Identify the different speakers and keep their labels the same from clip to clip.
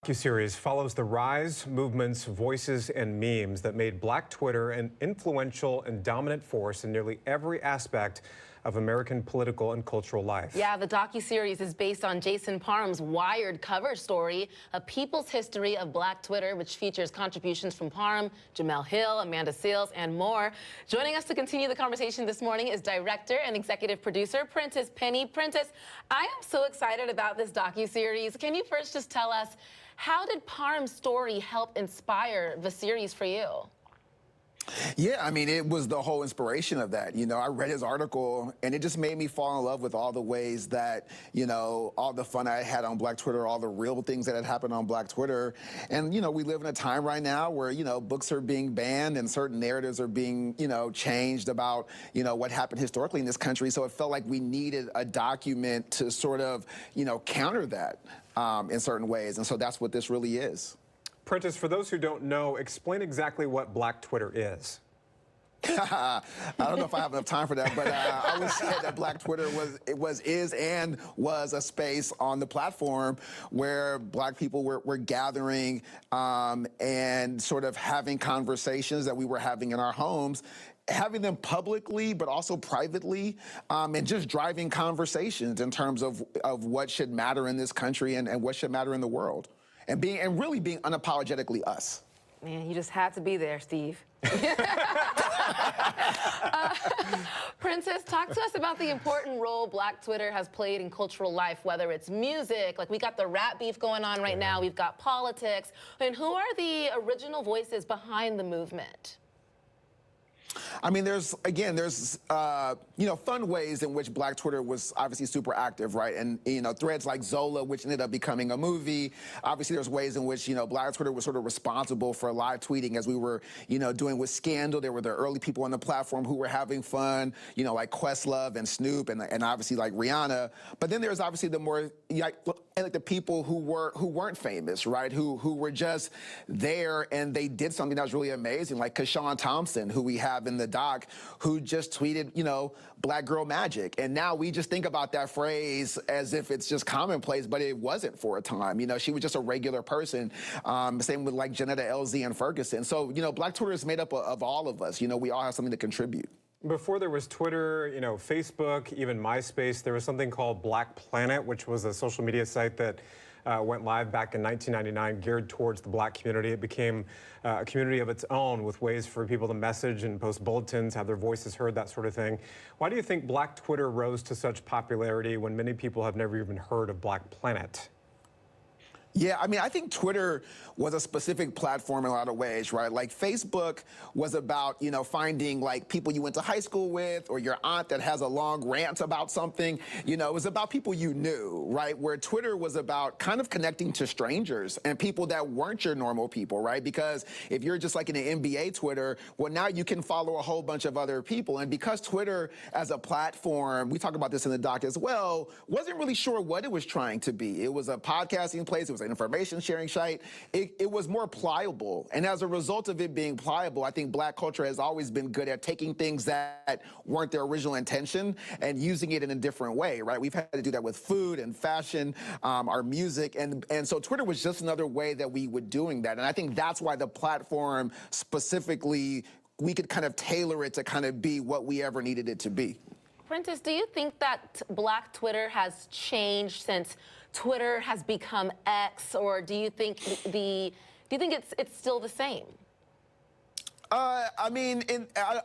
Speaker 1: Docuseries follows the rise, movements, voices, and memes that made Black Twitter an influential and dominant force in nearly every aspect of American political and cultural life.
Speaker 2: Yeah, the docuseries is based on Jason Parham's Wired cover story, A People's History of Black Twitter, which features contributions from Parham, Jamel Hill, Amanda Seales, and more. Joining us to continue the conversation this morning is director and executive producer Prentice Penny. Prentice, I am so excited about this docuseries. Can you first just tell us, how did Parham's story help inspire the series for you?
Speaker 3: Yeah, I mean, it was the whole inspiration of that. You know, I read his article, and it just made me fall in love with all the ways that, you know, all the fun I had on Black Twitter, all the real things that had happened on Black Twitter. And, you know, we live in a time right now where, you know, books are being banned and certain narratives are being, you know, changed about, you know, what happened historically in this country. So it felt like we needed a document to sort of, you know, counter that in certain ways. And so that's what this really is.
Speaker 1: Prentice, for those who don't know, explain exactly what Black Twitter is.
Speaker 3: I don't know if I have enough time for that, but I would say that Black Twitter is a space on the platform where Black people were gathering and sort of having conversations that we were having in our homes, having them publicly, but also privately, and just driving conversations in terms of what should matter in this country and what should matter in the world. And really being unapologetically us.
Speaker 2: Man, you just had to be there, Steve. Princess, talk to us about the important role Black Twitter has played in cultural life, whether it's music, like we got the rap beef going on right now, we've got politics. And who are the original voices behind the movement?
Speaker 3: I mean, there's you know, fun ways in which Black Twitter was obviously super active, right? And, you know, threads like Zola, which ended up becoming a movie. Obviously, there's ways in which, you know, Black Twitter was sort of responsible for live tweeting as we were, you know, doing with Scandal. There were the early people on the platform who were having fun, you know, like Questlove and Snoop and obviously like Rihanna. But then there's obviously the more, like the people who weren't famous, right? Who were just there and they did something that was really amazing, like Keshawn Thompson, who we have in the doc, who just tweeted, you know, Black Girl Magic. And now we just think about that phrase as if it's just commonplace, but it wasn't for a time. You know, she was just a regular person. Same with like Janetta LZ and Ferguson. So, you know, Black Twitter is made up of all of us. You know, we all have something to contribute.
Speaker 1: Before there was Twitter, you know, Facebook, even MySpace, there was something called Black Planet, which was a social media site that went live back in 1999, geared towards the Black community. It became a community of its own with ways for people to message and post bulletins, have their voices heard, that sort of thing. Why do you think Black Twitter rose to such popularity when many people have never even heard of Black Planet?
Speaker 3: Yeah, I mean, I think Twitter was a specific platform in a lot of ways, right? Like Facebook was about, you know, finding like people you went to high school with or your aunt that has a long rant about something. You know, it was about people you knew, right? Where Twitter was about kind of connecting to strangers and people that weren't your normal people, right? Because if you're just like in an NBA Twitter, well, now you can follow a whole bunch of other people. And because Twitter as a platform, we talk about this in the doc as well, wasn't really sure what it was trying to be. It was a podcasting place. It was an information sharing site. It was more pliable. And as a result of it being pliable, I think Black culture has always been good at taking things that weren't their original intention and using it in a different way, right? We've had to do that with food and fashion, our music. And so Twitter was just another way that we were doing that. And I think that's why the platform specifically, we could kind of tailor it to kind of be what we ever needed it to be.
Speaker 2: Prentice, do you think that Black Twitter has changed since Twitter has become X, or do you think it's still the same?
Speaker 3: I mean,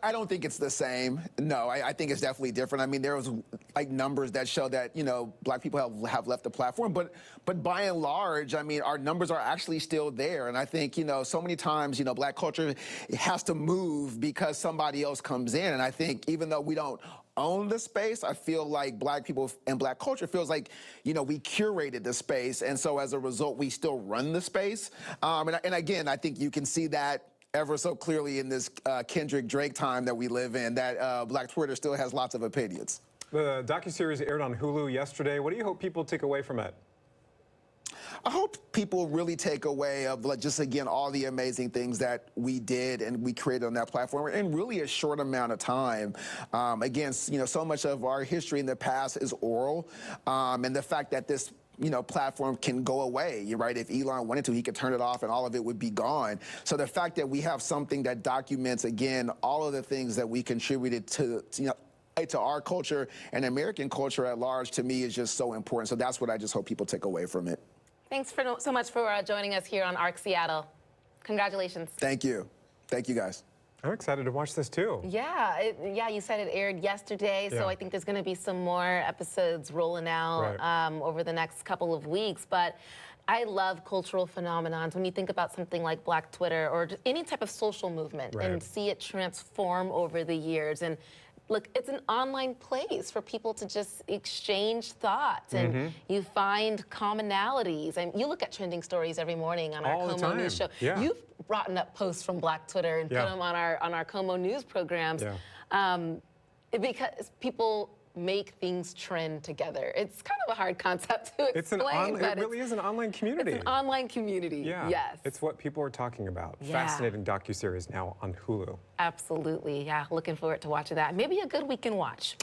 Speaker 3: I don't think it's the same. No, I think it's definitely different. I mean, there was like numbers that show that, you know, Black people have left the platform, but by and large, I mean, our numbers are actually still there. And I think, you know, so many times, you know, Black culture has to move because somebody else comes in. And I think even though we don't own the space, I feel like Black people and Black culture feels like, you know, we curated the space. And so as a result, we still run the space. And again, I think you can see that ever so clearly in this Kendrick Drake time that we live in, that Black Twitter still has lots of opinions.
Speaker 1: The docuseries aired on Hulu yesterday. What do you hope people take away from it?
Speaker 3: I hope people really take away of like, just, again, all the amazing things that we did and we created on that platform in really a short amount of time. Again, you know, so much of our history in the past is oral, and the fact that this platform can go away. You're right. If Elon wanted to, he could turn it off and all of it would be gone. So the fact that we have something that documents, again, all of the things that we contributed to our culture and American culture at large, to me, is just so important. So that's what I just hope people take away from it.
Speaker 2: Thanks so much for joining us here on ARC Seattle. Congratulations.
Speaker 3: Thank you. Thank you, guys.
Speaker 1: I'm excited to watch this too.
Speaker 2: Yeah, you said it aired yesterday, so I think there's going to be some more episodes rolling out over the next couple of weeks. But I love cultural phenomenons. When you think about something like Black Twitter or just any type of social movement and see it transform over the years. And look, it's an online place for people to just exchange thoughts, and you find commonalities. And you look at trending stories every morning on our KOMO News show.
Speaker 1: Yeah.
Speaker 2: You've brought up posts from Black Twitter and put them on our KOMO News programs because people make things trend together. It's kind of a hard concept to explain.
Speaker 1: It really is an online community.
Speaker 2: It's an online community.
Speaker 1: Yeah.
Speaker 2: Yes.
Speaker 1: It's what people are talking about.
Speaker 2: Yeah.
Speaker 1: Fascinating docuseries now on Hulu.
Speaker 2: Absolutely. Yeah. Looking forward to watching that. Maybe a good weekend watch.